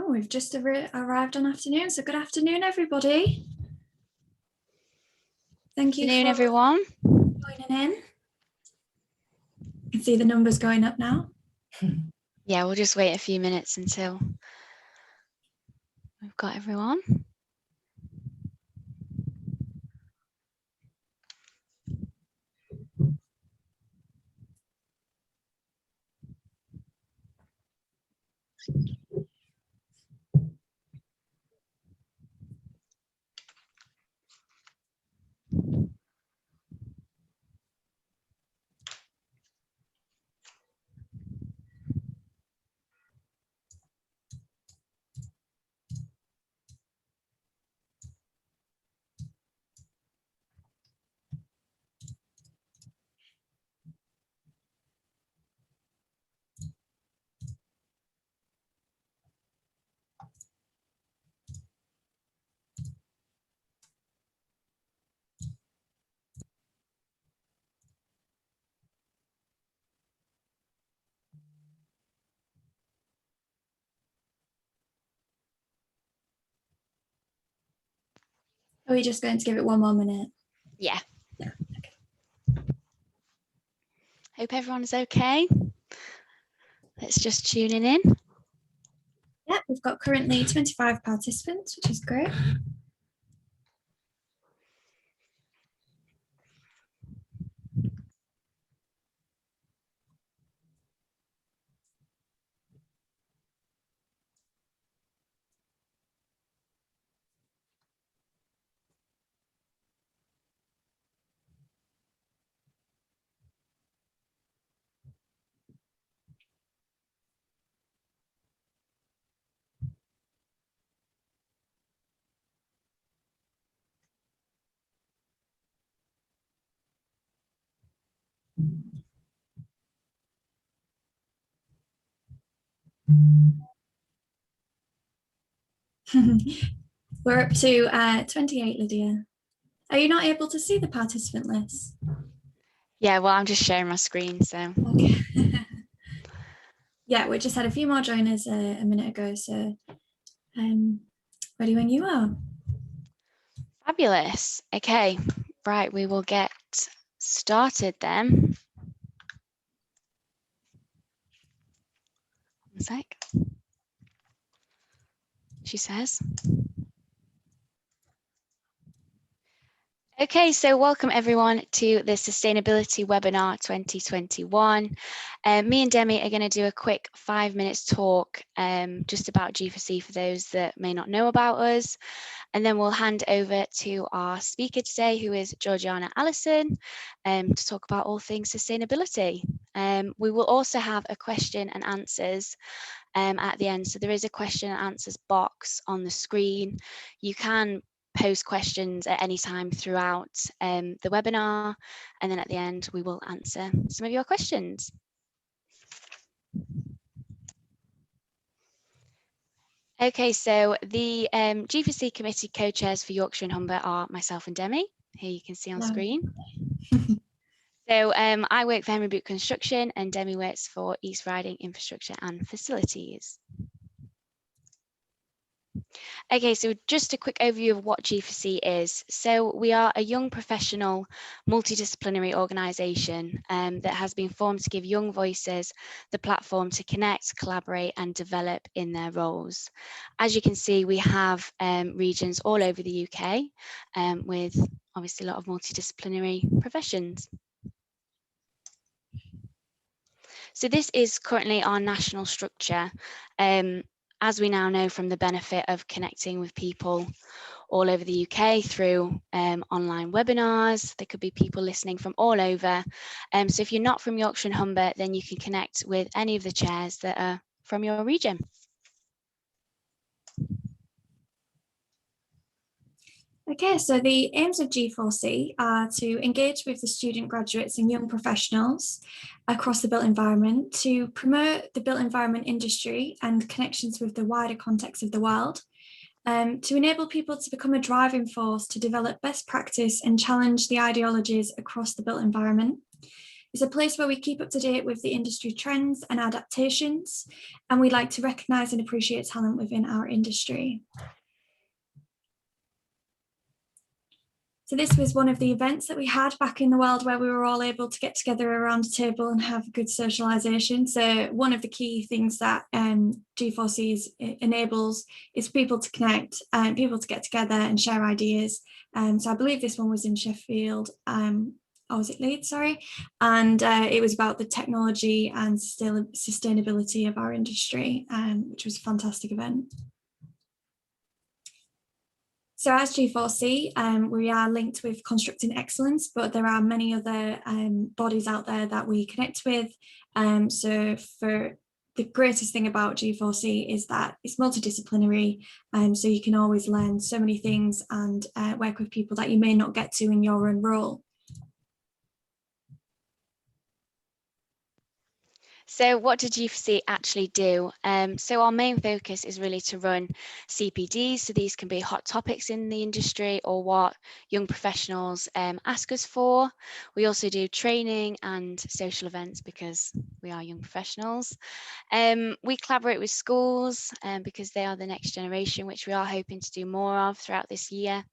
Oh, we've just arrived on afternoon, so good afternoon, everybody. Thank you for everyone. joining in. You can see the numbers going up now. Yeah, we'll just wait a few minutes until we've got everyone. Are we just going to give it one more minute? Yeah. Yeah. Okay. Hope everyone's okay. Let's just tuning in. Yeah, we've got currently 25 participants, which is great. We're up to 28, Lydia. Are you not able to see the participant list? Yeah, well, I'm just sharing my screen, so. Okay. Yeah, we just had a few more joiners a minute ago, so ready when you are. Fabulous. Okay, right, we will get started then. One sec. She says. Okay, so welcome everyone to the Sustainability Webinar 2021. Me and Demi are going to do a quick 5 minutes talk just about G4C for those that may not know about us. And then we'll hand over to our speaker today, who is Georgiana Allison, to talk about all things sustainability. We will also have a question and answers at the end. So there is a question and answers box on the screen. You can post questions at any time throughout the webinar, and then at the end we will answer some of your questions. Okay, so the G4C committee co-chairs for Yorkshire and Humber are myself and Demi, who you can see on screen. So I work for Henry Boot Construction and Demi works for East Riding Infrastructure and Facilities. Okay, so just a quick overview of what G4C is. So we are a young professional multidisciplinary organisation that has been formed to give young voices the platform to connect, collaborate and develop in their roles. As you can see, we have regions all over the UK with obviously a lot of multidisciplinary professions. So this is currently our national structure. As we now know from the benefit of connecting with people all over the UK through online webinars, there could be people listening from all over. So if you're not from Yorkshire and Humber, then you can connect with any of the chairs that are from your region. Okay, so the aims of G4C are to engage with the student graduates and young professionals across the built environment to promote the built environment industry and connections with the wider context of the world, to enable people to become a driving force to develop best practice and challenge the ideologies across the built environment, It's a place where we keep up to date with the industry trends and adaptations, and we like to recognise and appreciate talent within our industry. So this was one of the events that we had back in the world where we were all able to get together around a table and have good socialisation. So one of the key things that G4C enables is people to connect and people to get together and share ideas. So I believe this one was in Sheffield, or was it Leeds, sorry? And it was about the technology and sustainability of our industry, which was a fantastic event. So as G4C, we are linked with Constructing Excellence, but there are many other bodies out there that we connect with. So for the greatest thing about G4C is that it's multidisciplinary, so you can always learn so many things and work with people that you may not get to in your own role. So what did G4C actually do? So our main focus is really to run CPDs. So these can be hot topics in the industry or what young professionals ask us for. We also do training and social events because we are young professionals. We collaborate with schools because they are the next generation, which we are hoping to do more of throughout this year.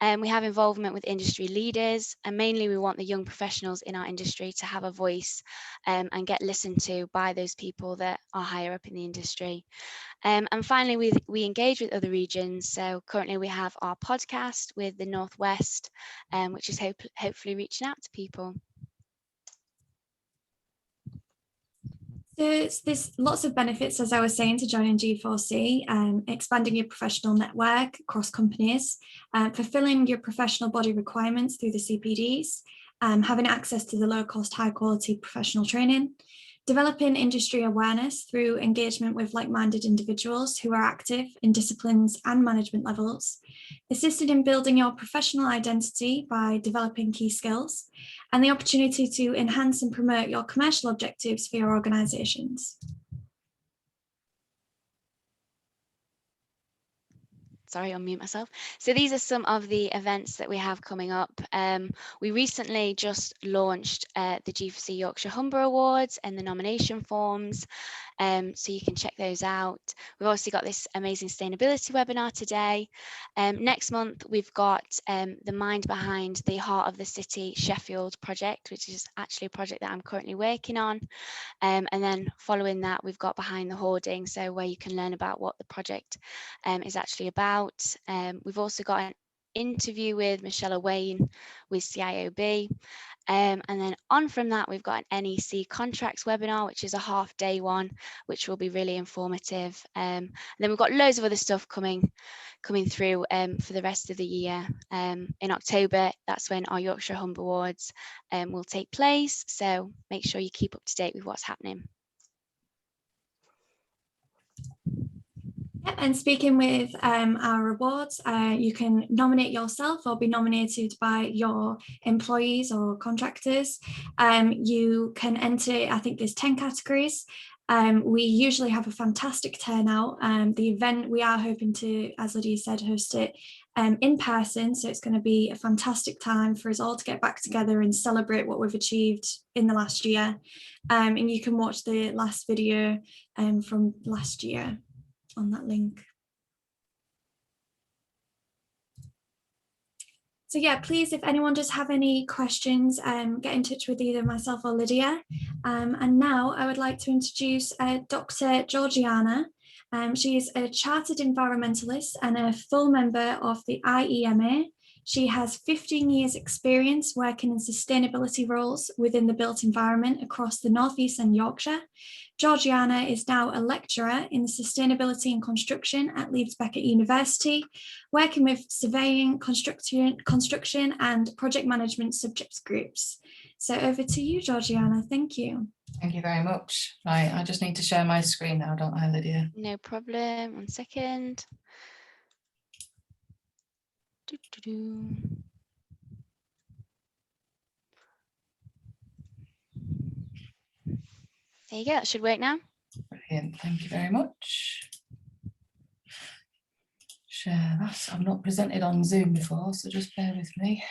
We have involvement with industry leaders, and mainly we want the young professionals in our industry to have a voice and get listened to by those people that are higher up in the industry. And finally, we engage with other regions. So currently we have our podcast with the Northwest, which is hopefully reaching out to people. There's lots of benefits, as I was saying, to joining G4C, expanding your professional network across companies, fulfilling your professional body requirements through the CPDs, having access to the low-cost, high-quality professional training, developing industry awareness through engagement with like-minded individuals who are active in disciplines and management levels, assisted in building your professional identity by developing key skills, and the opportunity to enhance and promote your commercial objectives for your organisations. Sorry, I'll mute myself. So these are some of the events that we have coming up. We recently just launched the G4C Yorkshire Humber Awards and the nomination forms, so you can check those out. We've also got this amazing sustainability webinar today. Next month, we've got the mind behind the Heart of the City Sheffield project, which is actually a project that I'm currently working on. And then following that, we've got Behind the Hoarding, so where you can learn about what the project is actually about. We've also got an interview with Michelle Owain with CIOB. And then on from that, we've got an NEC contracts webinar, which is a half-day one, which will be really informative. And then we've got loads of other stuff coming through for the rest of the year. In October, that's when our Yorkshire Humber Awards will take place. So make sure you keep up to date with what's happening. And speaking with our awards, you can nominate yourself or be nominated by your employees or contractors. You can enter, I think there's 10 categories. We usually have a fantastic turnout. The event, we are hoping to, as Lydia said, host it in person. So it's going to be a fantastic time for us all to get back together and celebrate what we've achieved in the last year. And you can watch the last video from last year on that link. So yeah, please, if anyone does have any questions, get in touch with either myself or Lydia. And now I would like to introduce Dr. Georgiana. She is a Chartered Environmentalist and a full member of the IEMA. She has 15 years experience working in sustainability roles within the built environment across the North East and Yorkshire. Georgiana is now a lecturer in sustainability and construction at Leeds Beckett University, working with surveying, construction and project management subject groups. So over to you, Georgiana. Thank you. Thank you very much. Right, I just need to share my screen now, don't I, Lydia? No problem. 1 second. There you go, that should work now. Brilliant, thank you very much. Share that. I've not presented on Zoom before, so just bear with me.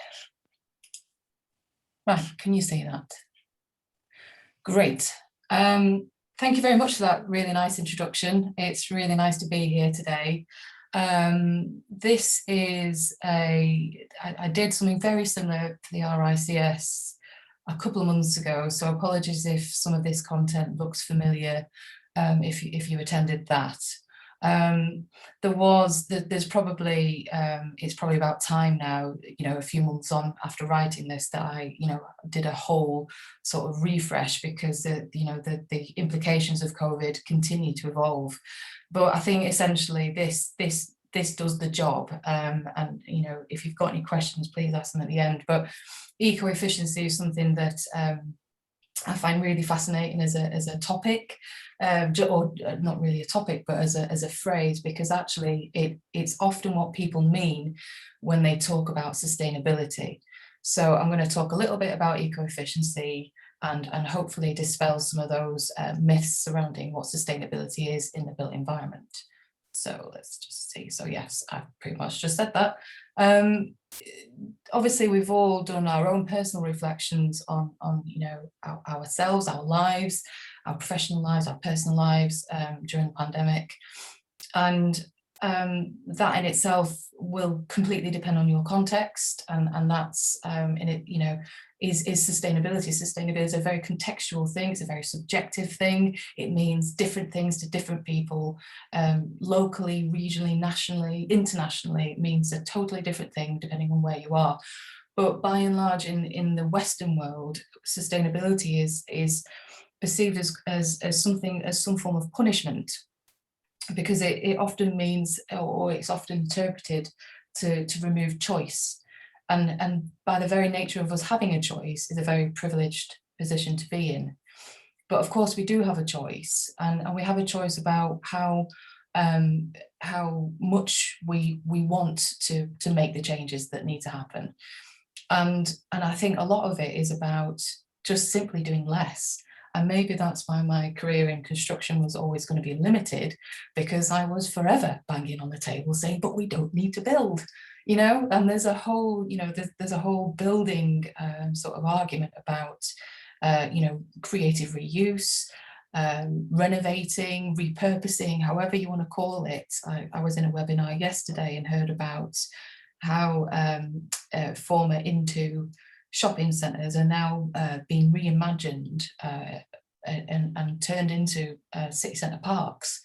Right, can you see that? Great. Thank you very much for that really nice introduction. It's really nice to be here today. This is I did something very similar to the RICS a couple of months ago, so apologies if some of this content looks familiar if you attended that. There's probably it's probably about time now, a few months on after writing this, that I did a whole sort of refresh, because the implications of COVID continue to evolve. But I think essentially this does the job, and if you've got any questions, please ask them at the end. But eco-efficiency is something that I find really fascinating as a topic, or not really a topic, but as a phrase, because actually it's often what people mean when they talk about sustainability. So I'm going to talk a little bit about eco-efficiency and hopefully dispel some of those myths surrounding what sustainability is in the built environment. So let's just see. So yes, I've pretty much just said that. Obviously, we've all done our own personal reflections on ourselves, our lives, our professional lives, our personal lives during the pandemic, and that in itself will completely depend on your context, and that's in it. Is sustainability. Sustainability is a very contextual thing. It's a very subjective thing. It means different things to different people, locally, regionally, nationally, internationally. It means a totally different thing depending on where you are. But by and large, in the Western world, sustainability is perceived as some form of punishment, because it often means, or it's often interpreted to remove choice. And by the very nature of us having a choice is a very privileged position to be in. But of course we do have a choice, and we have a choice about how much we want to make the changes that need to happen. And I think a lot of it is about just simply doing less. And maybe that's why my career in construction was always going to be limited, because I was forever banging on the table saying, but we don't need to build. And there's a whole, there's a whole building sort of argument about, creative reuse, renovating, repurposing, however you want to call it. I was in a webinar yesterday and heard about how former into shopping centres are now being reimagined and turned into city centre parks.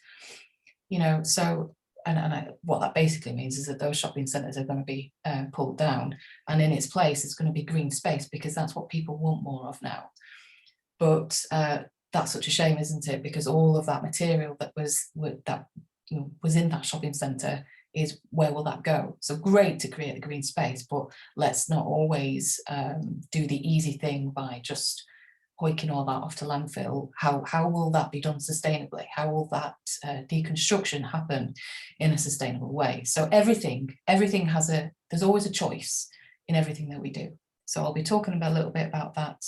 So. And what that basically means is that those shopping centres are going to be pulled down, and in its place it's going to be green space, because that's what people want more of now. But that's such a shame, isn't it? Because all of that material that was in that shopping centre is, where will that go? So great to create the green space, but let's not always do the easy thing by just hoiking all that off to landfill. How will that be done sustainably? How will that deconstruction happen in a sustainable way? So everything has there's always a choice in everything that we do. So I'll be talking a little bit about that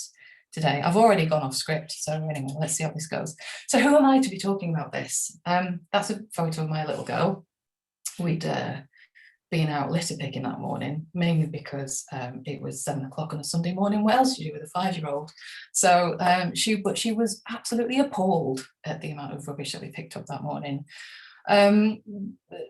today. I've already gone off script, so anyway, let's see how this goes. So who am I to be talking about this? That's a photo of my little girl. We'd been out litter picking that morning, mainly because it was 7 o'clock on a Sunday morning. What else do you do with a 5-year-old? So she was absolutely appalled at the amount of rubbish that we picked up that morning.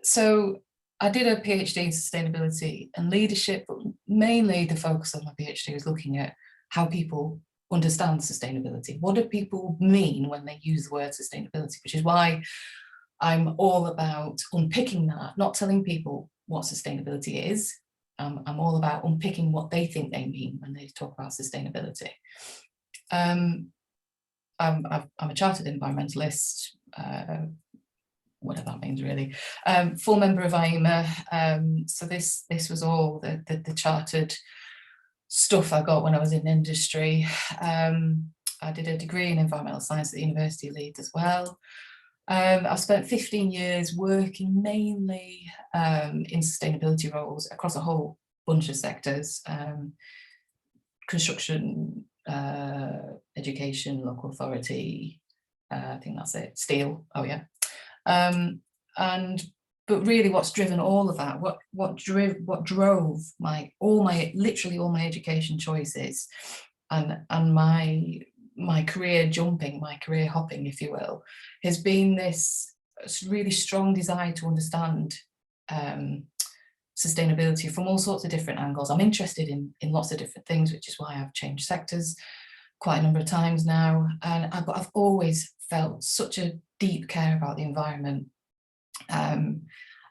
So I did a PhD in sustainability and leadership, but mainly the focus of my PhD was looking at how people understand sustainability. What do people mean when they use the word sustainability? Which is why I'm all about unpicking that, not telling people what sustainability is. I'm all about unpicking what they think they mean when they talk about sustainability. I'm a Chartered Environmentalist, whatever that means really, full member of IEMA. So this was all the chartered stuff I got when I was in industry. I did a degree in environmental science at the University of Leeds as well. I've spent 15 years working mainly in sustainability roles across a whole bunch of sectors: construction, education, local authority, I think that's it, steel, oh yeah. But really what's driven all of that, what drove literally all my education choices and my my career jumping, my career hopping, if you will, has been this really strong desire to understand sustainability from all sorts of different angles. I'm interested in lots of different things, which is why I've changed sectors quite a number of times now. And I've always felt such a deep care about the environment.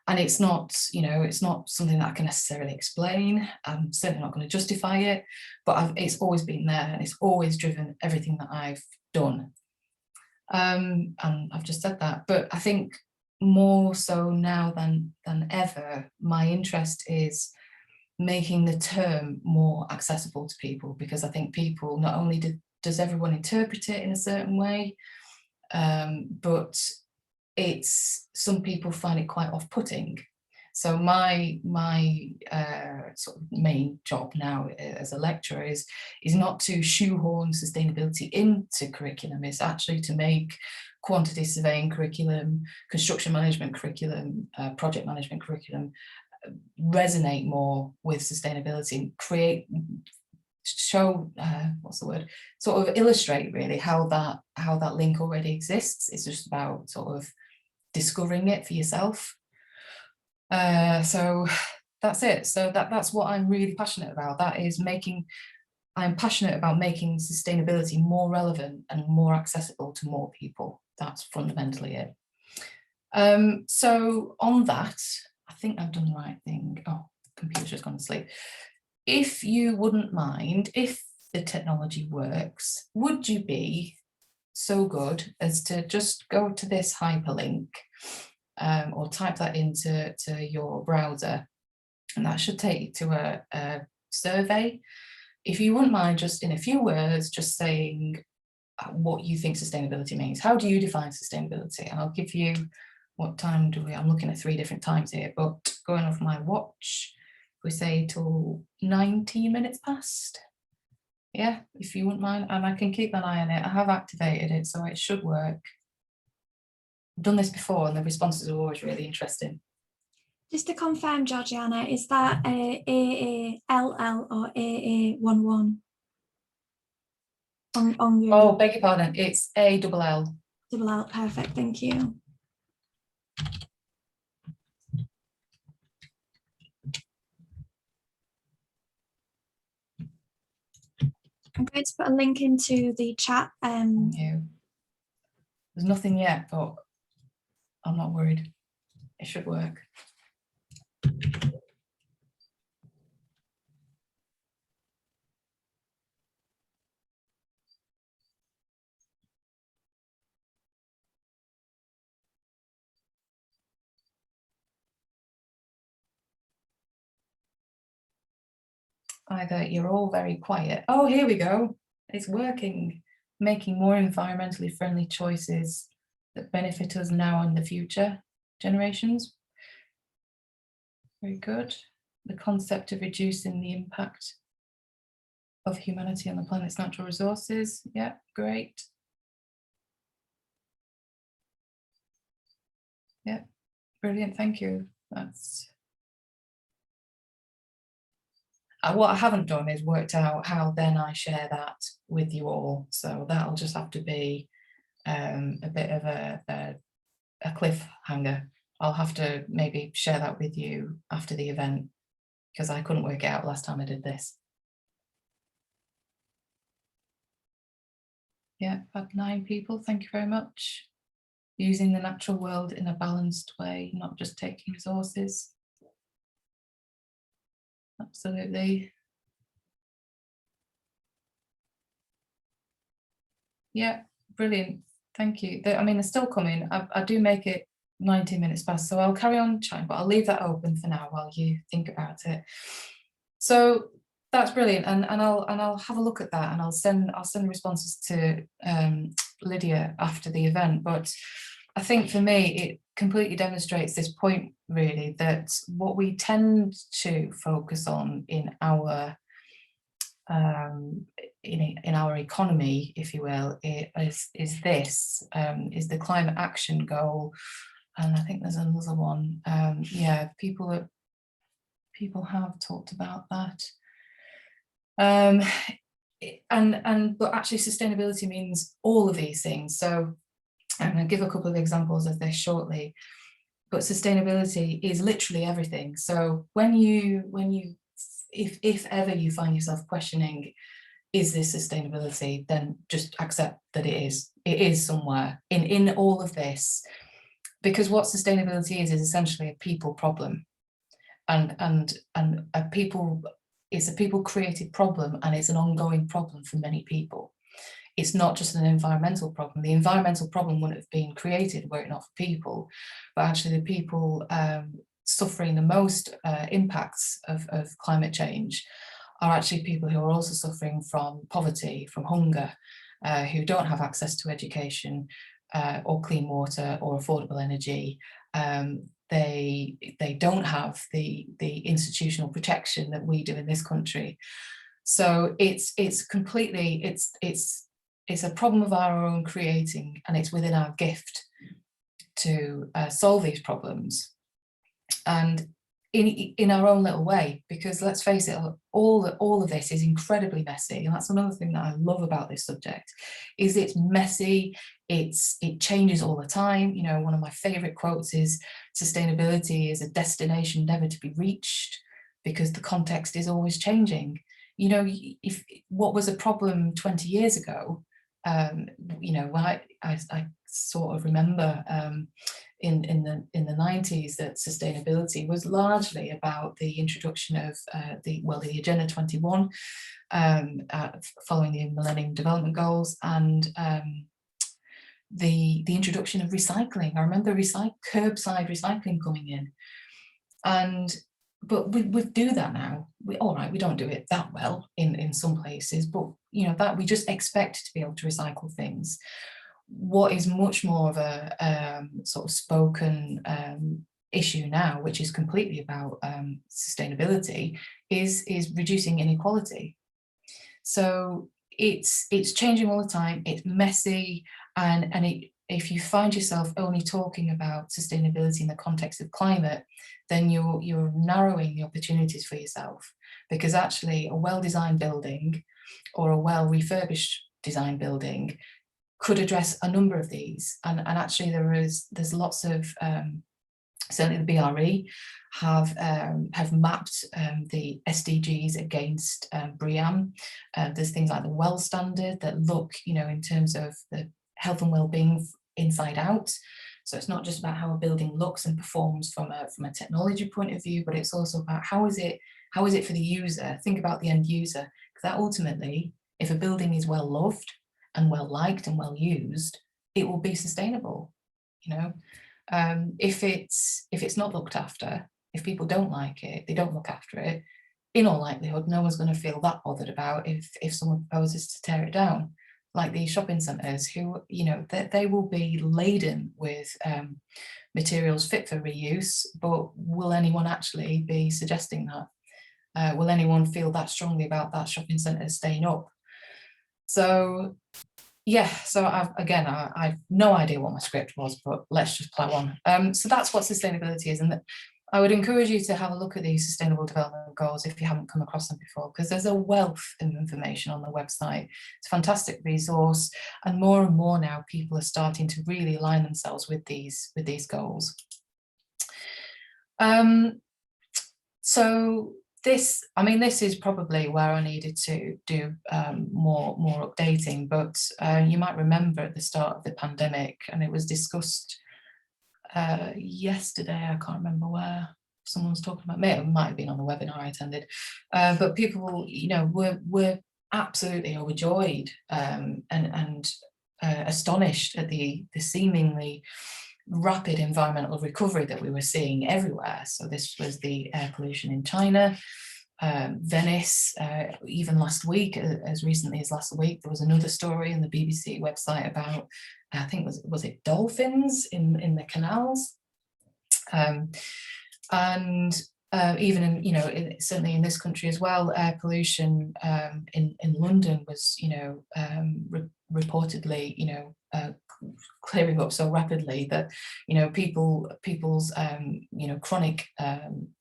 And it's not, you know, it's not something that I can necessarily explain. I'm certainly not going to justify it, but it's always been there, and it's always driven everything that I've done. And I've just said that, but I think more so now than ever, my interest is making the term more accessible to people, because I think people, not only does everyone interpret it in a certain way, but some people find it quite off-putting. So my sort of main job now as a lecturer is not to shoehorn sustainability into curriculum. It's actually to make quantity surveying curriculum, construction management curriculum, project management curriculum resonate more with sustainability, show what's the word, sort of illustrate really how that link already exists. It's just about sort of discovering it for yourself. So that's it. So that's what I'm really passionate about. I'm passionate about making sustainability more relevant and more accessible to more people. That's fundamentally it. So on that, I think I've done the right thing. Oh, the computer's just gone to sleep. If you wouldn't mind, if the technology works, would you be so good as to just go to this hyperlink or type that into your browser, and that should take you to a survey. If you wouldn't mind, just in a few words, just saying what you think sustainability means. How do you define sustainability? And I'll give you, what time do we, I'm looking at 3 different times here, but going off my watch, we say till 90 minutes past. Yeah, if you wouldn't mind, and I can keep an eye on it. I have activated it, so it should work. I've done this before and the responses are always really interesting. Just to confirm, Georgiana, is that AALL or AA11 on your? Oh, beg your pardon, it's ALL. Double L, perfect, thank you. I'm going to put a link into the chat. There's nothing yet, but I'm not worried. It should work. Either you're all very quiet. Oh, here we go. It's working. Making more environmentally friendly choices that benefit us now and the future generations. Very good. The concept of reducing the impact of humanity on the planet's natural resources. Yeah, great. Yeah, brilliant. Thank you. That's what I haven't done is worked out how then I share that with you all. So that'll just have to be a bit of a cliffhanger. I'll have to maybe share that with you after the event, because I couldn't work it out last time I did this. Yeah, had 9 people. Thank you very much. Using the natural world in a balanced way, not just taking resources. Absolutely. Yeah, brilliant. Thank you. I mean, they're still coming. I do make it 90 minutes past, so I'll carry on chatting, but I'll leave that open for now while you think about it. So that's brilliant, and I'll have a look at that, and I'll send responses to Lydia after the event. But I think for me, it completely demonstrates this point really, that what we tend to focus on in our economy, if you will, is the climate action goal, and I think there's another one. Yeah, people have talked about that. but actually sustainability means all of these things. So I'm going to give a couple of examples of this shortly, but sustainability is literally everything. So if ever you find yourself questioning, is this sustainability, then just accept that it is somewhere in all of this, because what sustainability is essentially a people problem, and it's a people created problem, and it's an ongoing problem for many people. It's not just an environmental problem. The environmental problem wouldn't have been created were it not for people, but actually the people suffering the most impacts of climate change are actually people who are also suffering from poverty, from hunger, who don't have access to education or clean water or affordable energy. They don't have the institutional protection that we do in this country. So it's a problem of our own creating, and it's within our gift to solve these problems, and in our own little way, because let's face it, all of this is incredibly messy. And that's another thing that I love about this subject, is it's messy, it changes all the time. You know, one of my favorite quotes is, sustainability is a destination never to be reached, because the context is always changing. You know, if what was a problem 20 years ago, you know, when I sort of remember in the 90s that sustainability was largely about the introduction of the Agenda 21 following the Millennium Development Goals, and the introduction of recycling. I remember curbside recycling coming in, but we do that now. All right, we don't do it that well in some places, but you know, that we just expect to be able to recycle things. What is much more of a sort of spoken issue now, which is completely about sustainability, is reducing inequality. So it's changing all the time. It's messy, and if you find yourself only talking about sustainability in the context of climate, then you're narrowing the opportunities for yourself, because actually a well-designed building or a well-refurbished design building could address a number of these, and actually there's lots of certainly the BRE have mapped the SDGs against BREEAM. There's things like the WELL standard that look, you know, in terms of the health and well-being inside out. So it's not just about how a building looks and performs from a technology point of view, but it's also about how is it for the user. Think about the end user, because that ultimately, if a building is well loved and well liked and well used, it will be sustainable. You know, if it's not looked after, if people don't like it, they don't look after it, in all likelihood, no one's going to feel that bothered about if someone proposes to tear it down. Like these shopping centres, who, you know, they will be laden with materials fit for reuse, but will anyone actually be suggesting that? Will anyone feel that strongly about that shopping centre staying up? So yeah, so I've no idea what my script was, but let's just plow on. So that's what sustainability is, and I would encourage you to have a look at these Sustainable Development Goals if you haven't come across them before, because there's a wealth of information on the website. It's a fantastic resource, and more now people are starting to really align themselves with these goals. So this is probably where I needed to do more updating, but you might remember at the start of the pandemic, and it was discussed yesterday, I can't remember where, someone's talking about, it might have been on the webinar I attended, but people, you know, were absolutely overjoyed and astonished at the seemingly rapid environmental recovery that we were seeing everywhere. So this was the air pollution in China, Venice, even last week, as recently as last week, there was another story on the BBC website about, I think was it dolphins in the canals, and even in, you know, certainly in this country as well, air pollution in London was, you know, reportedly, you know, clearing up so rapidly that, you know, people's you know, chronic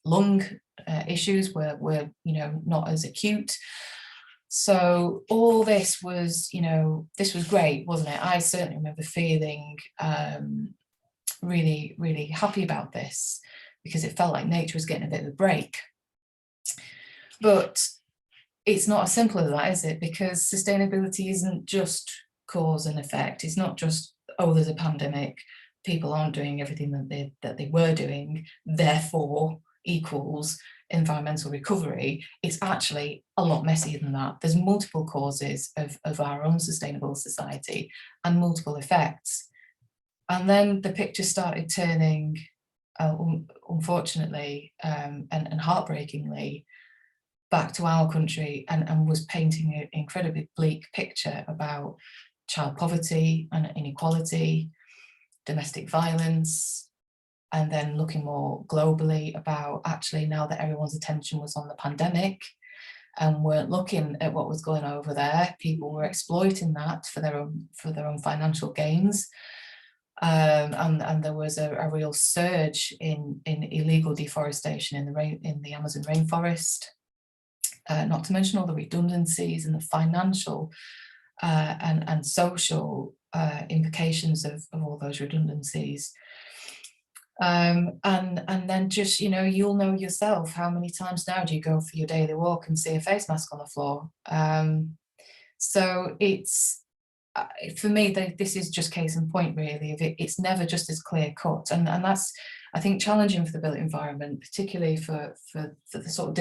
lung issues were, you know, not as acute. So all this was, this was great, wasn't it? I certainly remember feeling really, really happy about this, because it felt like nature was getting a bit of a break. But it's not as simple as that, is it? Because sustainability isn't just cause and effect. It's not just, oh, there's a pandemic, people aren't doing everything that they were doing, therefore equals environmental recovery. It's actually a lot messier than that. There's multiple causes of our unsustainable society and multiple effects. And then the picture started turning, unfortunately, and heartbreakingly, back to our country, and was painting an incredibly bleak picture about child poverty and inequality, domestic violence, and then looking more globally about, actually, now that everyone's attention was on the pandemic and weren't looking at what was going on over there, people were exploiting that for their own financial gains. And there was a real surge in illegal deforestation in the Amazon rainforest. Not to mention all the redundancies and the financial and social implications of all those redundancies. And then just, you'll know yourself, how many times now do you go for your daily walk and see a face mask on the floor? So it's, for me, this is just case in point, really, of it's never just as clear cut. And that's, I think, challenging for the built environment, particularly for the sort of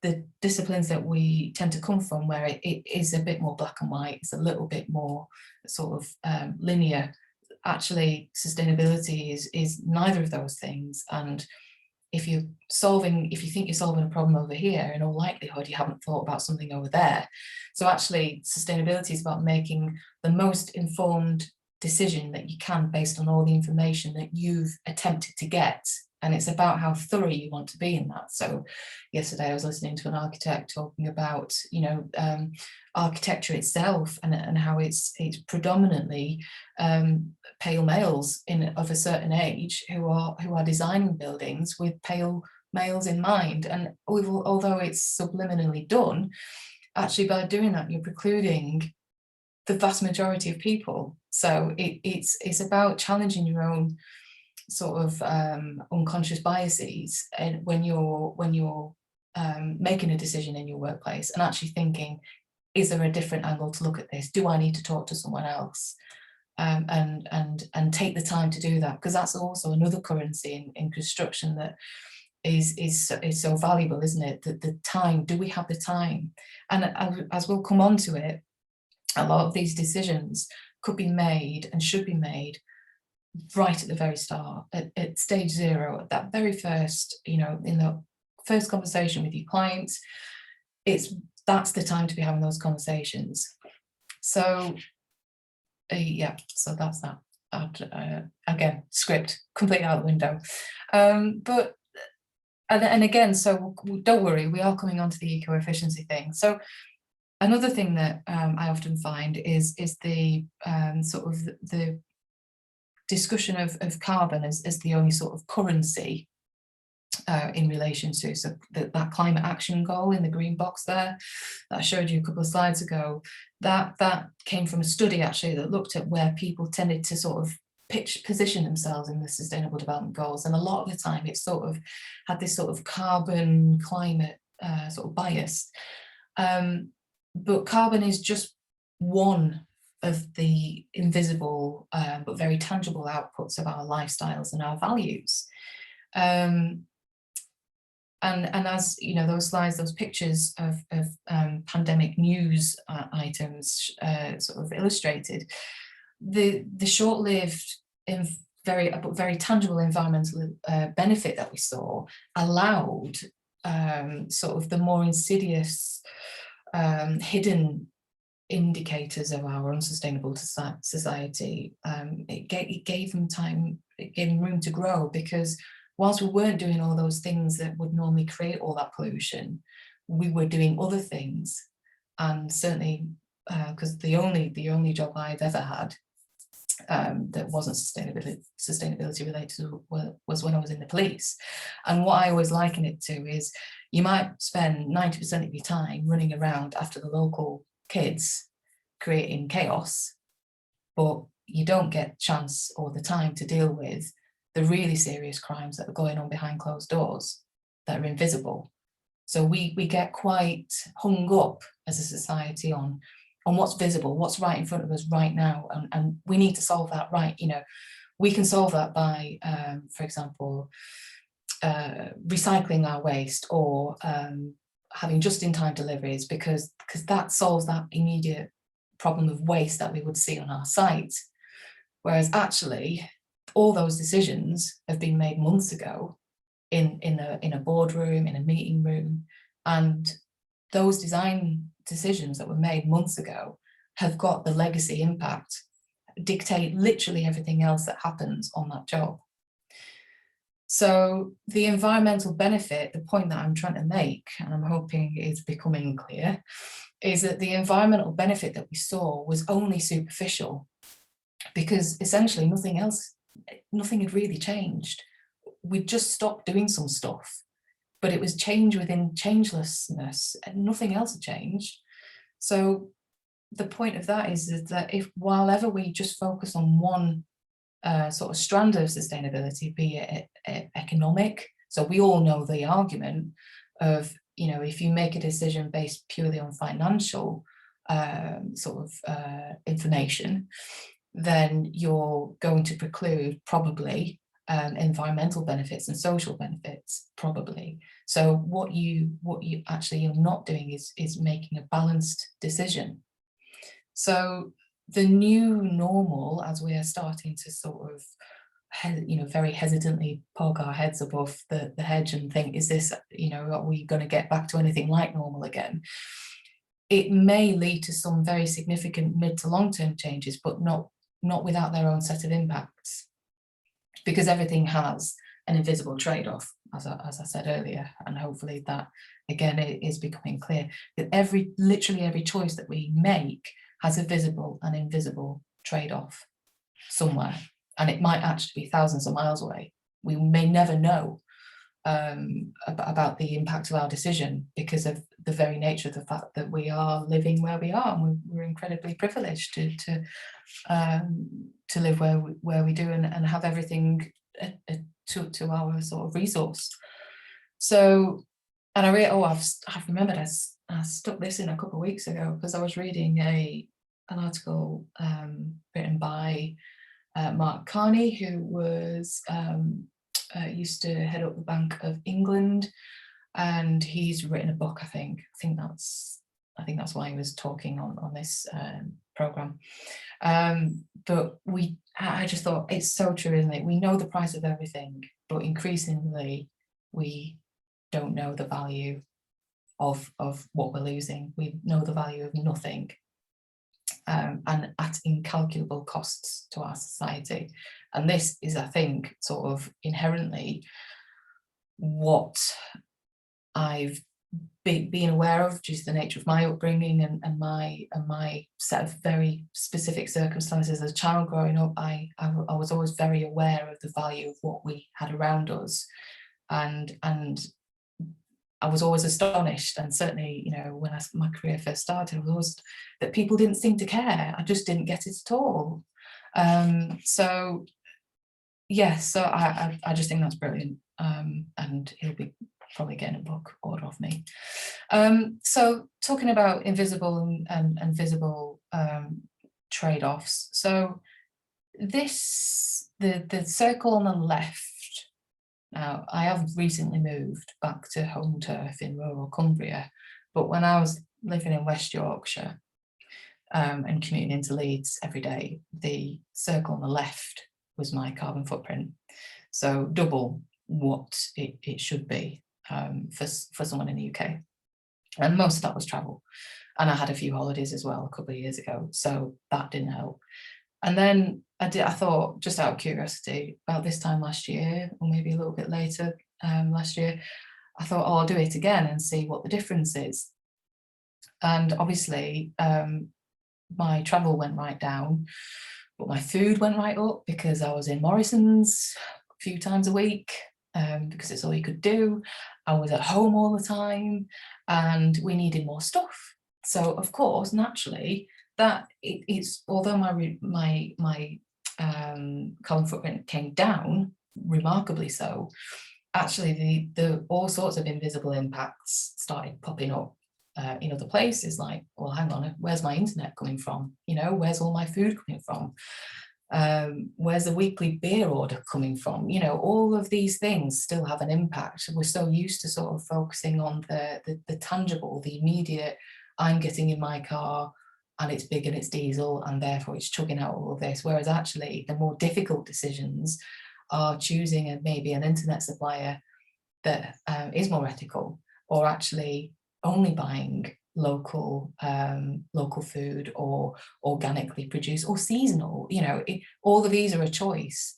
the disciplines that we tend to come from, where it is a bit more black and white, it's a little bit more sort of linear. Actually, sustainability is neither of those things. And if you think you're solving a problem over here, in all likelihood, you haven't thought about something over there. So actually, sustainability is about making the most informed decision that you can based on all the information that you've attempted to get. And it's about how thorough you want to be in that. So yesterday I was listening to an architect talking about, architecture itself, and how it's predominantly pale males of a certain age who are designing buildings with pale males in mind. And although it's subliminally done, actually by doing that you're precluding the vast majority of people. So it's about challenging your own sort of unconscious biases, and when you're making a decision in your workplace, and actually thinking, is there a different angle to look at this? Do I need to talk to someone else? And take the time to do that, because that's also another currency in construction that is so valuable, isn't it? The time. Do we have the time? And as we'll come on to it, a lot of these decisions could be made and should be made right at the very start, at stage zero, at that very first, in the first conversation with your clients. That's the time to be having those conversations. So yeah, so that's that. Again, script completely out the window. But again, so don't worry, we are coming on to the eco-efficiency thing. So another thing that I often find is the sort of the discussion of carbon as the only sort of currency in relation to that climate action goal in the green box there that I showed you a couple of slides ago. That came from a study actually that looked at where people tended to sort of position themselves in the sustainable development goals, and a lot of the time it sort of had this sort of carbon climate sort of bias. But carbon is just one of the invisible but very tangible outputs of our lifestyles and our values. And as you know, those slides, those pictures of pandemic news items sort of illustrated, the short-lived, very tangible environmental benefit that we saw allowed sort of the more insidious, hidden indicators of our unsustainable society. It gave them time, it gave them room to grow, because whilst we weren't doing all those things that would normally create all that pollution, we were doing other things. And certainly, because the only job I've ever had that wasn't sustainability related was when I was in the police. And what I always liken it to is you might spend 90% of your time running around after the local kids creating chaos, but you don't get the chance or the time to deal with the really serious crimes that are going on behind closed doors that are invisible. So we get quite hung up as a society on what's visible, what's right in front of us right now, and we need to solve that right. You know, we can solve that by, for example, recycling our waste, or having just-in-time deliveries, because that solves that immediate problem of waste that we would see on our site. Whereas actually, all those decisions have been made months ago in a boardroom, in a meeting room, and those design decisions that were made months ago have got the legacy impact, dictate literally everything else that happens on that job. So the environmental benefit, the point that I'm trying to make, and I'm hoping is becoming clear, is that the environmental benefit that we saw was only superficial, because essentially nothing had really changed. We'd just stopped doing some stuff, but it was change within changelessness, and nothing else had changed. So the point of that is that if, while ever we just focus on one sort of strand of sustainability, be it economic, so we all know the argument of, you know, if you make a decision based purely on financial information, then you're going to preclude probably environmental benefits and social benefits, probably. So what you actually you're not doing is making a balanced decision. So the new normal, as we are starting to sort of, you know, very hesitantly poke our heads above the hedge and think, is this, you know, are we going to get back to anything like normal again? It may lead to some very significant mid to long-term changes, but not without their own set of impacts, because everything has an invisible trade-off, as I said earlier, and hopefully that again is becoming clear, that literally every choice that we make has a visible and invisible trade-off somewhere, and it might actually be thousands of miles away. We may never know about the impact of our decision because of the very nature of the fact that we are living where we are, and we're incredibly privileged to live where we do and have everything to our sort of resource. So, and I've remembered I stuck this in a couple of weeks ago because I was reading an article written by Mark Carney, who was used to head up the Bank of England, and he's written a book. I think that's why he was talking on this program. But I just thought it's so true, isn't it? We know the price of everything, but increasingly we don't know the value of what we're losing. We know the value of nothing, and at incalculable costs to our society. And this is, I think, sort of inherently what I've been aware of due to the nature of my upbringing and my set of very specific circumstances as a child growing up. I was always very aware of the value of what we had around us, and I was always astonished, and certainly, you know, when my career first started, was always that people didn't seem to care. I just didn't get it at all. So yes, so I just think that's brilliant, and he'll be probably getting a book order off me. So talking about invisible and visible trade-offs. So the circle on the left. Now, I have recently moved back to home turf in rural Cumbria, but when I was living in West Yorkshire and commuting into Leeds every day, the circle on the left was my carbon footprint. So double what it should be for someone in the UK. And most of that was travel. And I had a few holidays as well a couple of years ago, so that didn't help. And then I thought, just out of curiosity, about this time last year, or maybe a little bit later last year, I thought, oh, I'll do it again and see what the difference is. And obviously, my travel went right down. But my food went right up because I was in Morrison's a few times a week, because it's all you could do. I was at home all the time, and we needed more stuff. So of course, naturally, that it's although my carbon footprint came down remarkably so, actually the all sorts of invisible impacts started popping up in other places, like, well, hang on, where's my internet coming from? You know, where's all my food coming from? Where's the weekly beer order coming from? You know, all of these things still have an impact. We're so used to sort of focusing on the tangible, the immediate. I'm getting in my car and it's big and it's diesel and therefore it's chugging out all of this. Whereas actually the more difficult decisions are choosing maybe an internet supplier that is more ethical, or actually only buying local food, or organically produced, or seasonal. You know, all of these are a choice.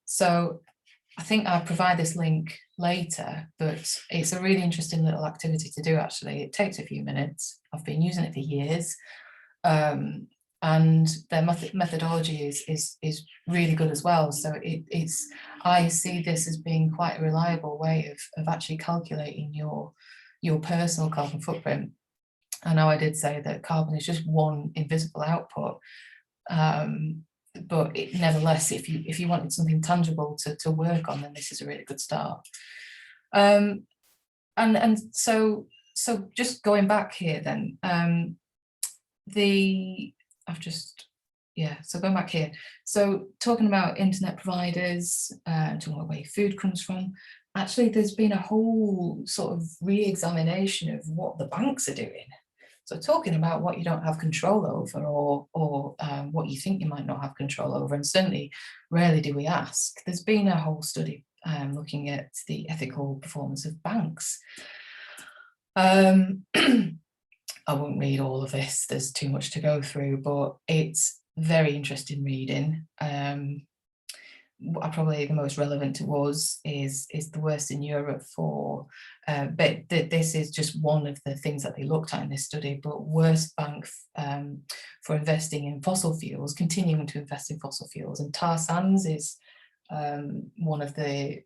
So I think I'll provide this link later, but it's a really interesting little activity to do. Actually, it takes a few minutes. I've been using it for years, and their methodology is really good as well. So I see this as being quite a reliable way of actually calculating your personal carbon footprint. I know I did say that carbon is just one invisible output, but nevertheless, if you wanted something tangible to work on, then this is a really good start. And so just going back here then, so going back here, so talking about internet providers, talking about where your food comes from, actually there's been a whole sort of re-examination of what the banks are doing. So talking about what you don't have control over, or what you think you might not have control over, and certainly rarely do we ask. There's been a whole study looking at the ethical performance of banks. I won't read all of this, there's too much to go through, but it's very interesting reading. Probably the most relevant to us is the worst in Europe for, but this is just one of the things that they looked at in this study, but worst bank for investing in fossil fuels, continuing to invest in fossil fuels. And tar sands is one of the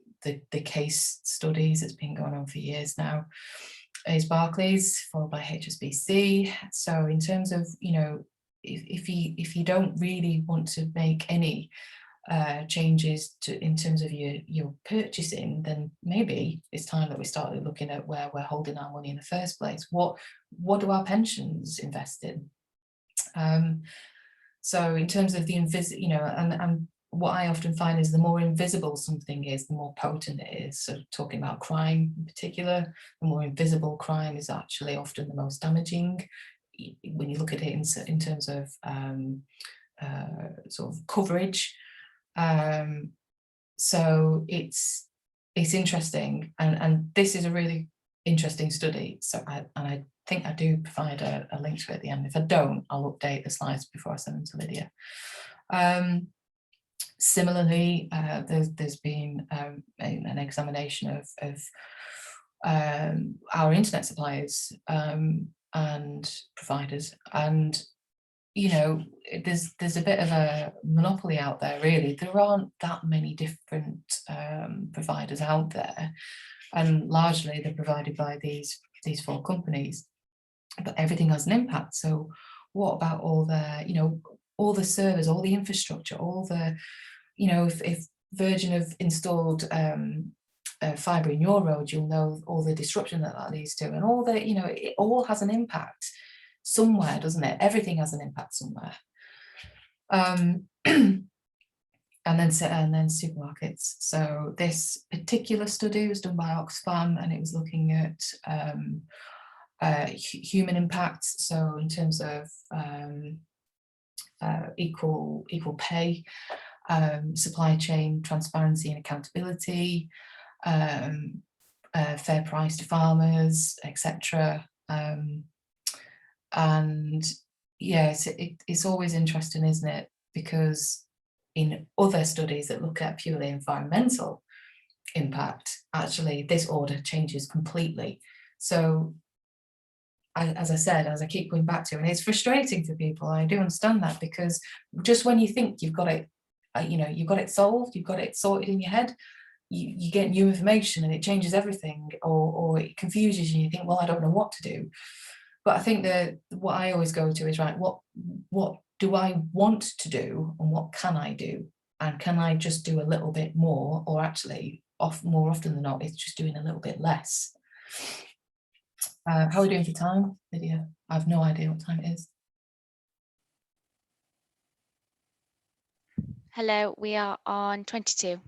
case studies that's been going on for years now. Is Barclays, followed by HSBC. So in terms of, you know, if you don't really want to make any changes in terms of your purchasing, then maybe it's time that we started looking at where we're holding our money in the first place. What do our pensions invest in? So in terms of the invisible, you know, and what I often find is the more invisible something is, the more potent it is. So talking about crime in particular, the more invisible crime is actually often the most damaging when you look at it in terms of sort of coverage. So it's interesting, and this is a really interesting study. So I think I do provide a link to it at the end. If I don't, I'll update the slides before I send them to Lydia. Similarly, there's been an examination of our internet suppliers and providers, and you know, there's a bit of a monopoly out there, really. There aren't that many different providers out there, and largely they're provided by these four companies, but everything has an impact. So what about all the, you know, all the servers, all the infrastructure, all the, you know, if Virgin have installed fibre in your road, you'll know all the disruption that leads to, and all the, you know, it all has an impact somewhere, doesn't it? Everything has an impact somewhere. And then supermarkets. So this particular study was done by Oxfam, and it was looking at human impact. So in terms of equal pay, supply chain transparency and accountability, fair price to farmers, etc. And yeah, it's always interesting, isn't it? Because in other studies that look at purely environmental impact, actually this order changes completely. So as I said, as I keep going back to, and it's frustrating for people, I do understand that, because just when you think you've got it, you've got it solved, you've got it sorted in your head, you get new information and it changes everything, or it confuses you, and you think, well, I don't know what to do. But I think that what I always go to is, right, what do I want to do, and what can I do? And can I just do a little bit more, or actually, more often than not, it's just doing a little bit less. How are we doing for time, Lydia? I have no idea what time it is. Hello, we are on 22.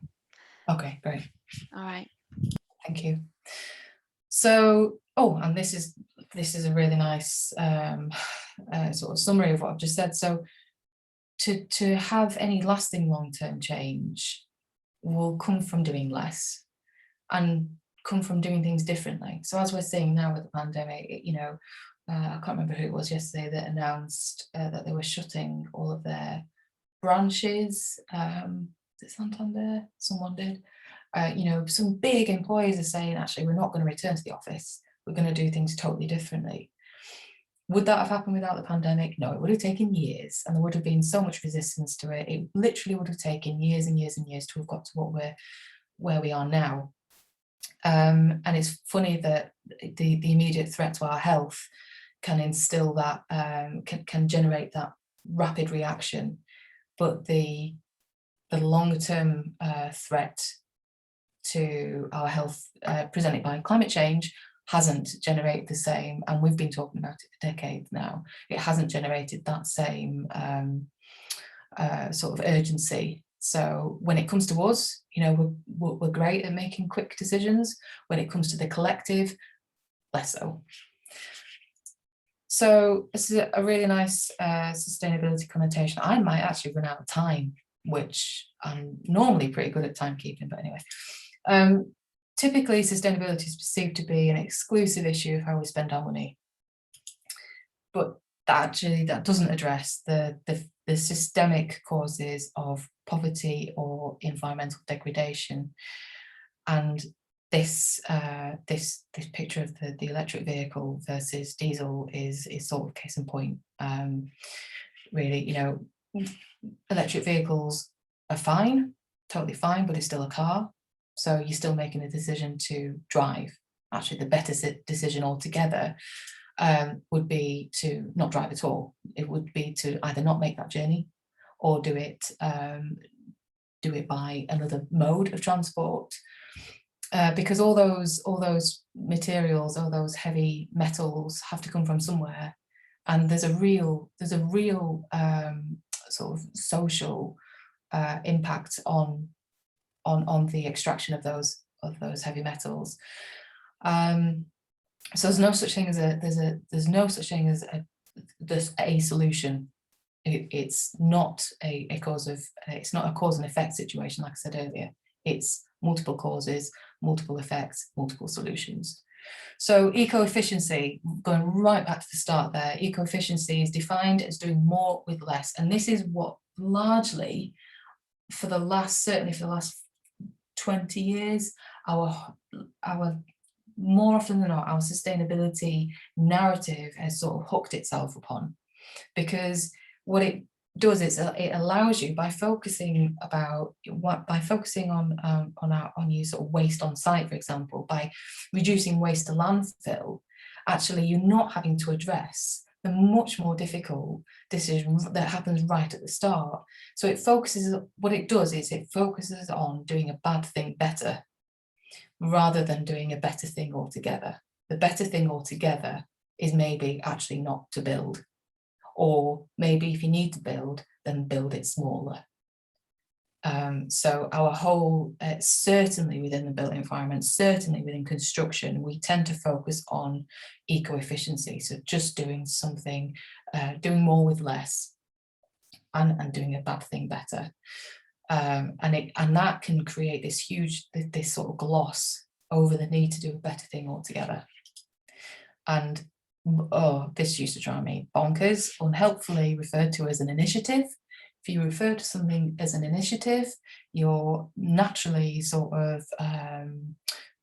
Okay, great. All right. Thank you. So, and this is a really nice sort of summary of what I've just said. So, to have any lasting long-term change will come from doing less, and come from doing things differently. So as we're seeing now with the pandemic, I can't remember who it was yesterday that announced that they were shutting all of their branches. Is it Santander? Someone did. Some big employers are saying, actually, we're not going to return to the office. We're going to do things totally differently. Would that have happened without the pandemic? No, it would have taken years, and there would have been so much resistance to it. It literally would have taken years and years and years to have got to where we are now. And it's funny that the immediate threat to our health can instill that, can generate that rapid reaction, but the longer term threat to our health presented by climate change hasn't generated the same, and we've been talking about it for decades now. It hasn't generated that same sort of urgency. So when it comes to us, we're great at making quick decisions. When it comes to the collective, less so. So this is a really nice sustainability connotation. I might actually run out of time, which I'm normally pretty good at timekeeping, but anyway. Typically, sustainability is perceived to be an exclusive issue of how we spend our money. But that doesn't address the systemic causes of poverty or environmental degradation. And this picture of the electric vehicle versus diesel is sort of case in point. Really, electric vehicles are fine, totally fine, but it's still a car. So you're still making a decision to drive. Actually, the better decision altogether would be to not drive at all. It would be to either not make that journey, or do it by another mode of transport, because all those materials, all those heavy metals have to come from somewhere, and there's a real sort of social impact on the extraction of those heavy metals. So there's no such thing as a solution. It's not a cause and effect situation, like I said earlier. It's multiple causes, multiple effects, multiple solutions. So eco-efficiency, going right back to the start there, eco-efficiency is defined as doing more with less, and this is what largely certainly for the last 20 years, our more often than not, our sustainability narrative has sort of hooked itself upon, because what it does is it allows you, by focusing on your sort of waste on site, for example, by reducing waste to landfill, actually you're not having to address the much more difficult decision that happens right at the start. So what it does is it focuses on doing a bad thing better, rather than doing a better thing altogether. The better thing altogether is maybe actually not to build, or maybe if you need to build, then build it smaller. So our whole, certainly within the built environment, certainly within construction, we tend to focus on eco-efficiency. So just doing something, doing more with less, and doing a bad thing better. And that can create this sort of gloss over the need to do a better thing altogether. And this used to drive me bonkers, unhelpfully referred to as an initiative. If you refer to something as an initiative, you're naturally sort of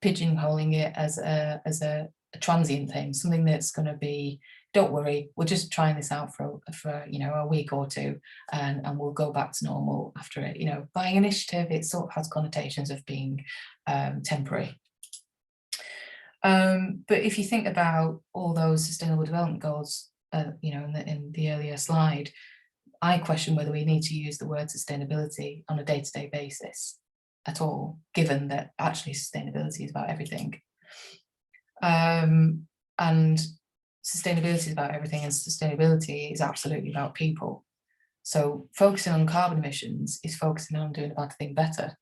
pigeonholing it as a transient thing, something that's going to be, don't worry, we're just trying this out for a week or two, and we'll go back to normal after it. By initiative, it sort of has connotations of being temporary. But if you think about all those sustainable development goals, in the earlier slide, I question whether we need to use the word sustainability on a day-to-day basis at all, given that actually sustainability is about everything. And sustainability is about everything, and sustainability is absolutely about people. So focusing on carbon emissions is focusing on doing a bad thing better.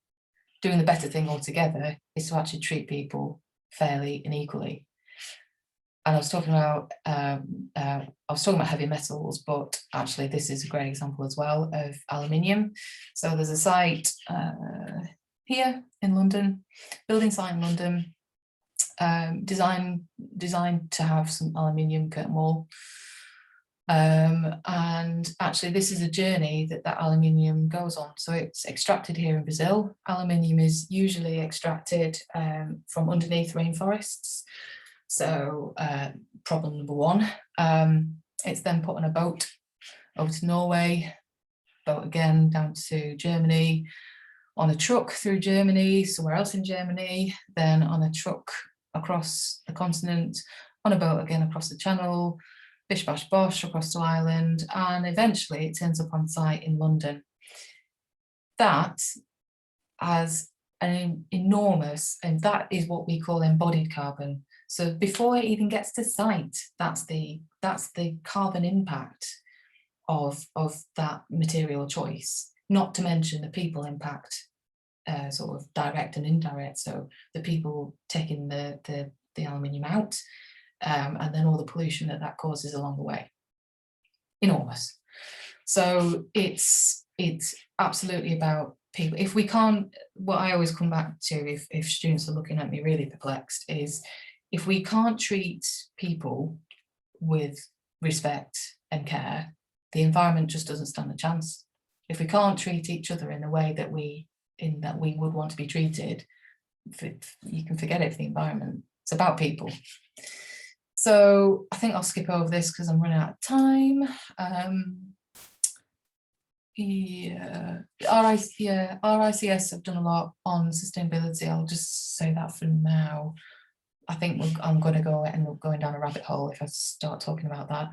Doing the better thing altogether is to actually treat people fairly and equally. And I was talking about heavy metals, but actually this is a great example as well of aluminium. So there's a site here in London, building site in London, designed to have some aluminium curtain wall. And actually this is a journey that aluminium goes on. So it's extracted here in Brazil. Aluminium is usually extracted from underneath rainforests. So problem number one. It's then put on a boat over to Norway, boat again down to Germany, on a truck through Germany, somewhere else in Germany, then on a truck across the continent, on a boat again across the channel, bish bash bosh across to Ireland, and eventually it turns up on site in London. That has an enormous, and that is what we call embodied carbon. So before it even gets to site, that's the carbon impact of that material choice, not to mention the people impact, sort of direct and indirect. So the people taking the aluminium out, and then all the pollution that causes along the way. Enormous. So it's absolutely about people. If we can't, what I always come back to, if students are looking at me really perplexed, is if we can't treat people with respect and care, the environment just doesn't stand a chance. If we can't treat each other in the way that we would want to be treated, you can forget it for the environment. It's about people. So I think I'll skip over this because I'm running out of time. RICS have done a lot on sustainability. I'll just say that for now. I think I'm going to end up going down a rabbit hole if I start talking about that.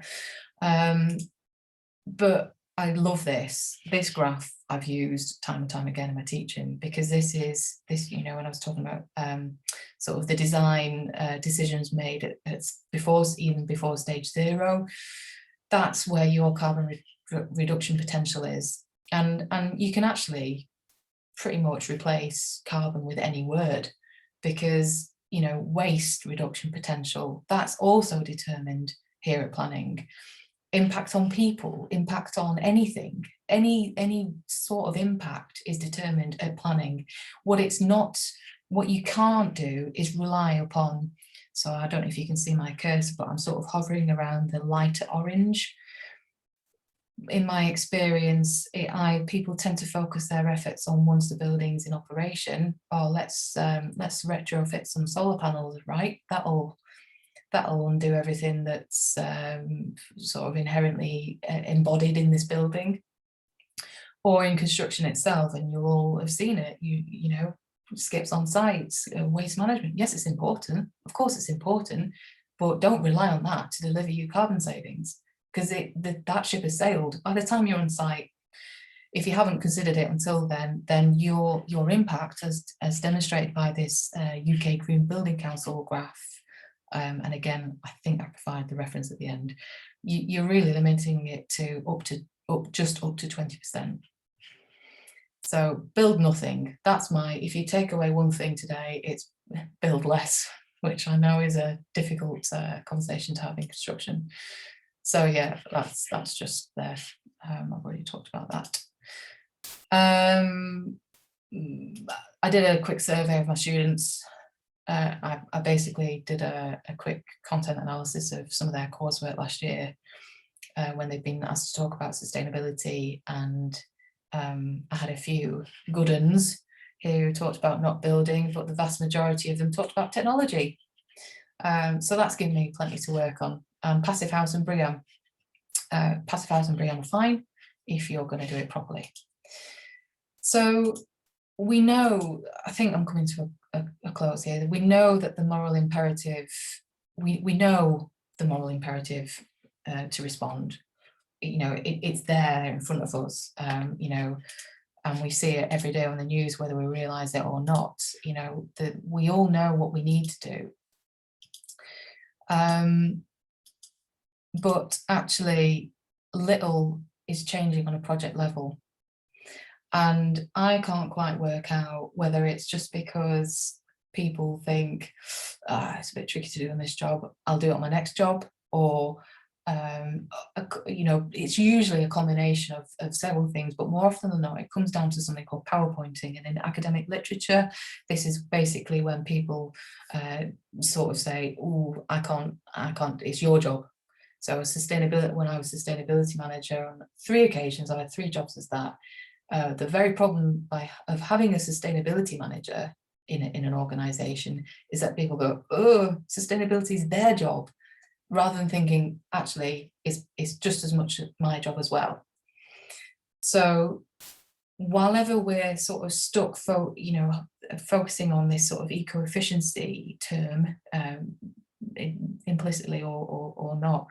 But I love this graph I've used time and time again in my teaching, because this, when I was talking about sort of the design decisions made even before stage 0, that's where your carbon reduction potential is. And you can actually pretty much replace carbon with any word, because waste reduction potential, that's also determined here at planning. Impact on people, impact on anything, any sort of impact is determined at planning. What you can't do is rely upon, so I don't know if you can see my cursor, but I'm sort of hovering around the lighter orange. In my experience, people tend to focus their efforts on once the building's in operation. Oh, let's retrofit some solar panels, right? That'll undo everything that's sort of inherently embodied in this building, or in construction itself. And you'll all have seen it. Skips on sites, waste management. Yes, it's important. Of course, it's important, but don't rely on that to deliver you carbon savings, because that ship has sailed. By the time you're on site, if you haven't considered it until then your impact, as demonstrated by this UK Green Building Council graph, and again, I think I provide the reference at the end, you're really limiting it to just up to 20%. So build nothing. If you take away one thing today, it's build less, which I know is a difficult conversation to have in construction. So yeah, that's just there. I've already talked about that. I did a quick survey of my students. I basically did a quick content analysis of some of their coursework last year when they've been asked to talk about sustainability, and I had a few good uns who talked about not building, but the vast majority of them talked about technology. So that's given me plenty to work on. Passive House and BREEAM. Passive House and BREEAM are fine if you're going to do it properly. So we know, I think I'm coming to a close here, we know that the moral imperative, we know the moral imperative to respond. You know, it's there in front of us, you know, and we see it every day on the news, whether we realise it or not. You know, that we all know what we need to do. But actually, little is changing on a project level. And I can't quite work out whether it's just because people think, it's a bit tricky to do on this job, I'll do it on my next job, or you know, it's usually a combination of several things, but more often than not, it comes down to something called PowerPointing. And in academic literature, this is basically when people sort of say, oh, I can't, it's your job. So sustainability, when I was sustainability manager on 3 occasions, I had 3 jobs as that. The very problem of having a sustainability manager in an organisation is that people go, oh, sustainability is their job, rather than thinking, actually, it's just as much my job as well. So while ever we're sort of stuck, you know, focusing on this sort of eco-efficiency term, implicitly or not,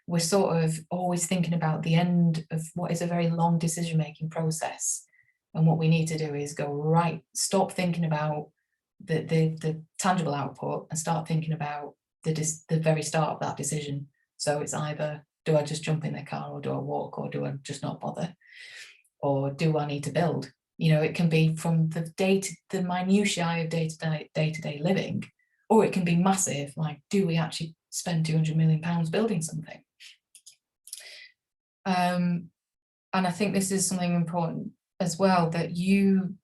we're sort of always thinking about the end of what is a very long decision-making process. And what we need to do is go, right, stop thinking about the tangible output and start thinking about the very start of that decision. So it's either, do I just jump in the car, or do I walk, or do I just not bother? Or do I need to build? You know, it can be from the minutiae of day-to-day living, or it can be massive, like, do we actually spend £200 million building something? And I think this is something important as well, that you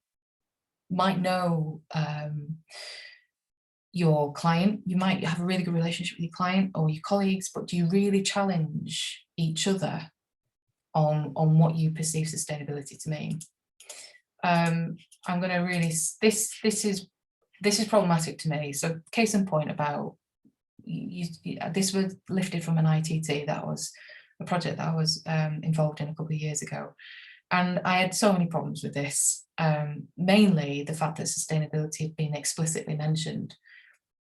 might know your client, you might have a really good relationship with your client or your colleagues, but do you really challenge each other on what you perceive sustainability to mean? I'm going to really, this is problematic to me. So case in point about, this was lifted from an ITT, that was a project that I was involved in a couple of years ago. And I had so many problems with this, mainly the fact that sustainability had been explicitly mentioned.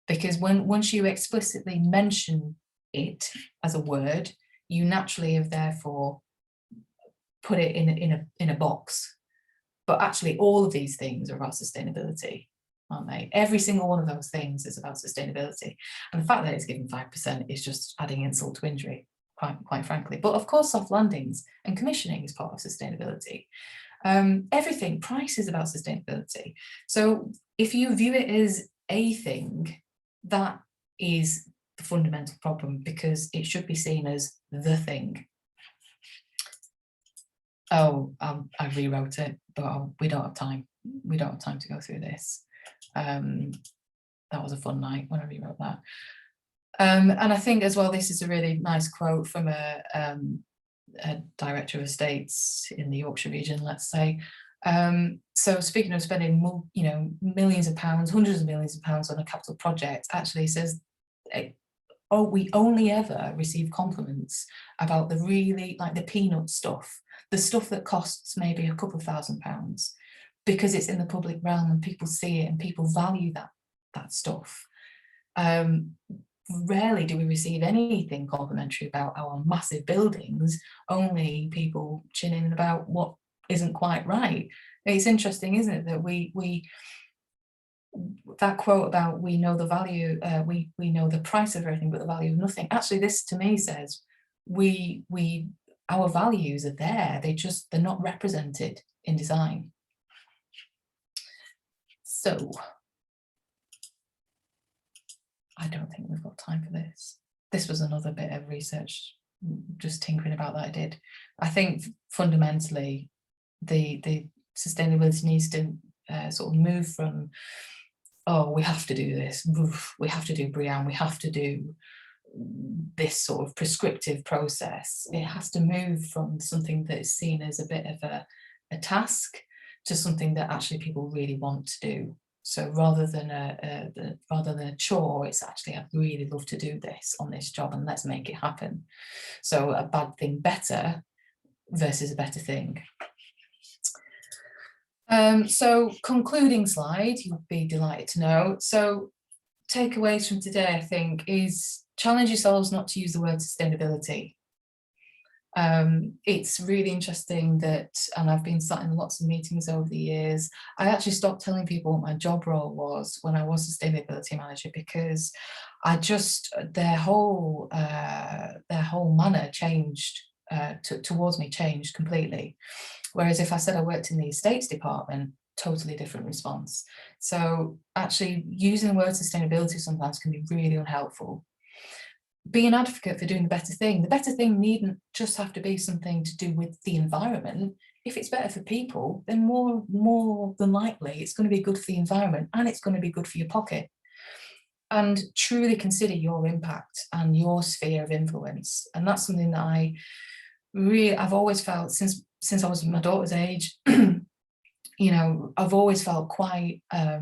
Because once you explicitly mention it as a word, you naturally have therefore put it in a box. But actually, all of these things are about sustainability, aren't they? Every single one of those things is about sustainability. And the fact that it's given 5% is just adding insult to injury, quite frankly. But of course, soft landings and commissioning is part of sustainability. Everything, price is about sustainability. So if you view it as a thing, that is the fundamental problem, because it should be seen as the thing. Oh, I rewrote it, but we don't have time. We don't have time to go through this. That was a fun night when I rewrote that. And I think as well, this is a really nice quote from a director of estates in the Yorkshire region, let's say. So speaking of spending, you know, millions of pounds, hundreds of millions of pounds on a capital project, actually says, oh, we only ever receive compliments about the really, like, the peanut stuff, the stuff that costs maybe a couple of £1,000s, because it's in the public realm and people see it and people value that stuff. Rarely do we receive anything complimentary about our massive buildings, only people chinning about what isn't quite right. It's interesting, isn't it, that that quote about we know the value, we know the price of everything but the value of nothing. Actually, this to me says our values are there, they're not represented in design. So I don't think we've got time for this. This was another bit of research, just tinkering about that I did. I think fundamentally the sustainability needs to sort of move from, oh, we have to do this, we have to do BREEAM, we have to do this sort of prescriptive process. It has to move from something that is seen as a bit of a task to something that actually people really want to do. So rather than a chore, it's actually, I'd really love to do this on this job and let's make it happen. So a bad thing better versus a better thing. So concluding slide, you'll be delighted to know. So takeaways from today, I think, is challenge yourselves not to use the word sustainability. It's really interesting that, and I've been sat in lots of meetings over the years, I actually stopped telling people what my job role was when I was sustainability manager, because I just, their whole manner changed, towards me changed completely. Whereas if I said I worked in the estates department, totally different response. So actually using the word sustainability sometimes can be really unhelpful. Be an advocate for doing the better thing. The better thing needn't just have to be something to do with the environment. If it's better for people, then more than likely it's going to be good for the environment and it's going to be good for your pocket. And truly consider your impact and your sphere of influence. And that's something that I've always felt since I was my daughter's age. You know, I've always felt quite, I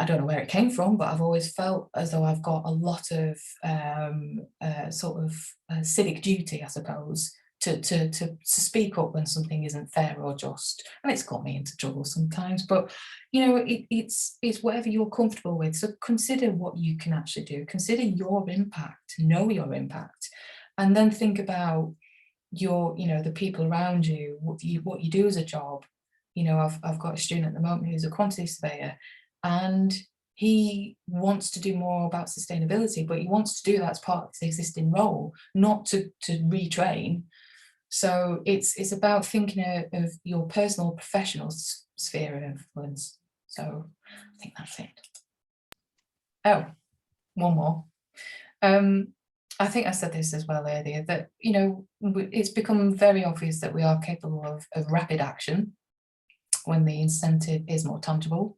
don't know where it came from, but I've always felt as though I've got a lot of civic duty, I suppose, to speak up when something isn't fair or just. And it's got me into trouble sometimes, but you know, it's whatever you're comfortable with. So consider what you can actually do. Consider your impact, know your impact, and then think about the people around you, what you do as a job. You know, I've got a student at the moment who's a quantity surveyor, and he wants to do more about sustainability, but he wants to do that as part of his existing role, not to retrain. So it's about thinking of your personal, professional sphere of influence. So I think that's it. Oh, one more. I think I said this as well earlier, that, you know, it's become very obvious that we are capable of rapid action when the incentive is more tangible.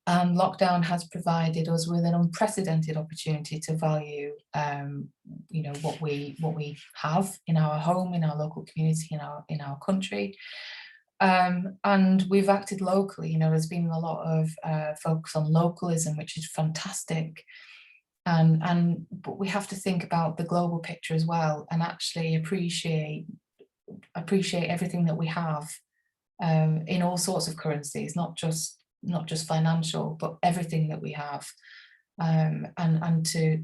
And lockdown has provided us with an unprecedented opportunity to value, you know, what we have in our home, in our local community, in our country. And we've acted locally. You know, there's been a lot of focus on localism, which is fantastic. But we have to think about the global picture as well, and actually appreciate everything that we have in all sorts of currencies, not just financial, but everything that we have, and to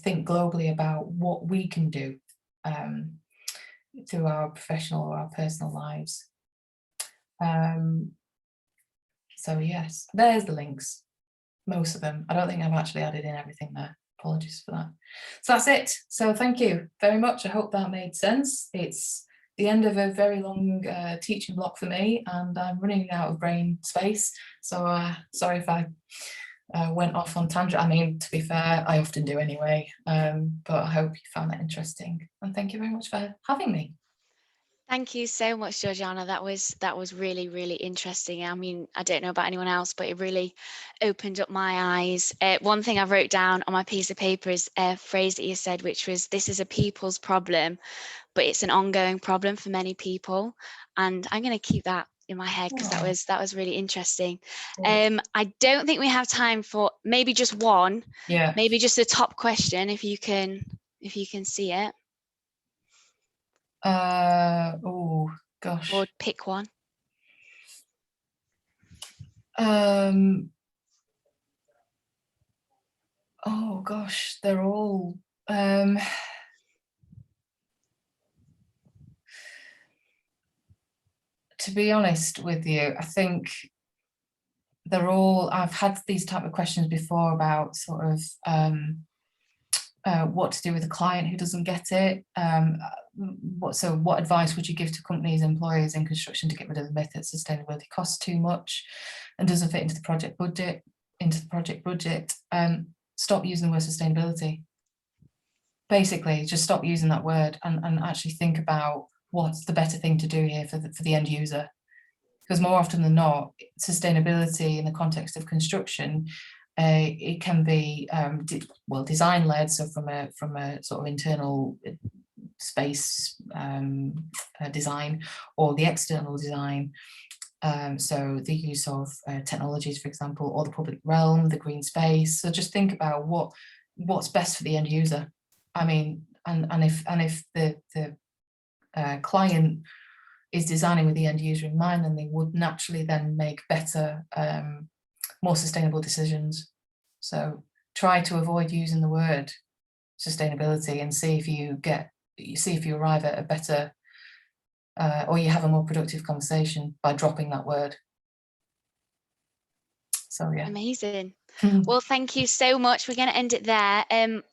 think globally about what we can do through our professional or our personal lives. So yes, there's the links. Most of them. I don't think I've actually added in everything there. Apologies for that. So that's it. So thank you very much. I hope that made sense. It's the end of a very long teaching block for me, and I'm running out of brain space. So sorry if I went off on tangent. I mean, to be fair, I often do anyway. But I hope you found that interesting. And thank you very much for having me. Thank you so much, Georgiana. That was really, really interesting. I mean, I don't know about anyone else, but it really opened up my eyes. One thing I wrote down on my piece of paper is a phrase that you said, which was, "This is a people's problem, but it's an ongoing problem for many people." And I'm going to keep that in my head, because that was really interesting. I don't think we have time for maybe just one. Yeah. Maybe just a top question, if you can see it. Oh gosh. Or pick one. Oh gosh, they're all to be honest with you, I think they're all, I've had these type of questions before about sort of what to do with a client who doesn't get it. What advice would you give to companies, employers in construction to get rid of the myth that sustainability costs too much and doesn't fit into the project budget? Stop using the word sustainability. Basically, just stop using that word and actually think about what's the better thing to do here for the end user. Because more often than not, sustainability in the context of construction, it can be design led, so from a sort of internal space design, or the external design, So the use of technologies, for example, or the public realm, the green space. So just think about what's best for the end user. I mean, and if the client is designing with the end user in mind, then they would naturally then make better, more sustainable decisions. So try to avoid using the word sustainability and see if you arrive at a better, or you have a more productive conversation by dropping that word. So yeah. Amazing. Well, thank you so much. We're going to end it there.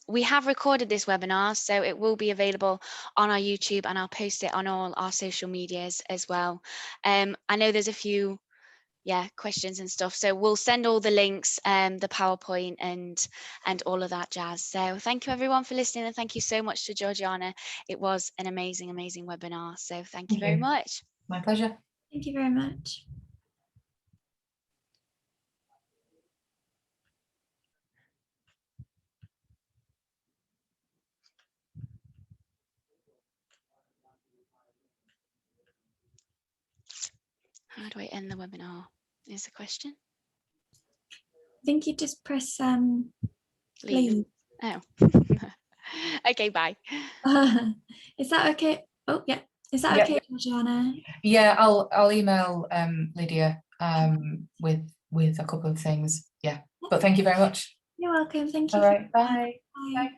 We have recorded this webinar, so it will be available on our YouTube, and I'll post it on all our social medias as well. I know there's a few questions and stuff, so we'll send all the links, the PowerPoint and all of that jazz. So thank you everyone for listening, and thank you so much to Georgiana. It was an amazing webinar, so thank you very much. My pleasure. Thank you very much. How do I end the webinar is the question. I think you just press Leave. Oh. Okay, bye. Is that okay? Oh yeah, is that okay, Georgiana? Yeah, I'll email Lydia with a couple of things. Yeah, but thank you very much. You're welcome. Thank you. All right, bye. Bye. Bye.